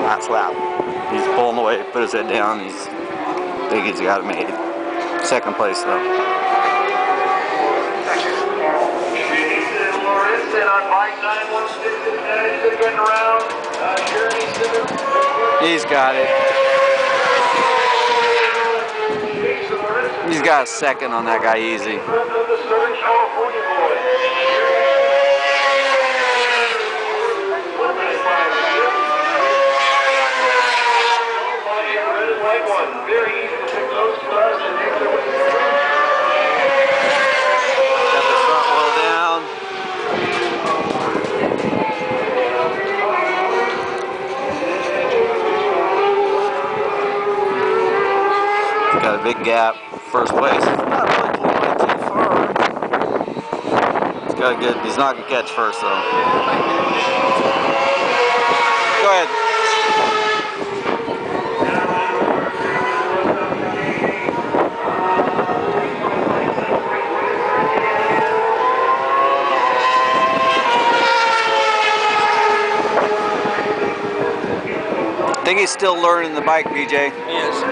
last lap. He's pulling away, put his head down. I think he's got it made. Second place though. He's got it. He's got a second on that guy easy. Got the front wheel down. Got a big gap. First place. Not really pulling way too far. He's got a good. He's not gonna catch first though. Go ahead. I think he's still learning the bike, BJ. He is.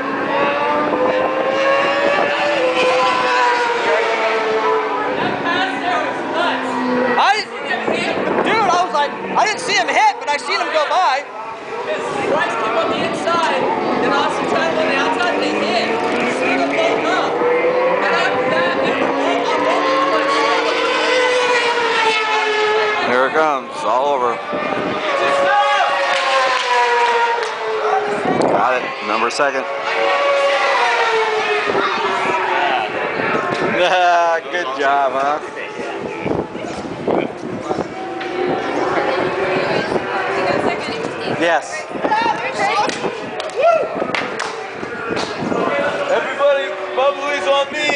I didn't see him hit, but I seen him go by. Bryce came on the inside, and Austin tried on the outside, they hit. See them blown up. And after that, Here it comes, all over. Got it, number second. Good job, huh? Yes. Everybody, bubbly's on me.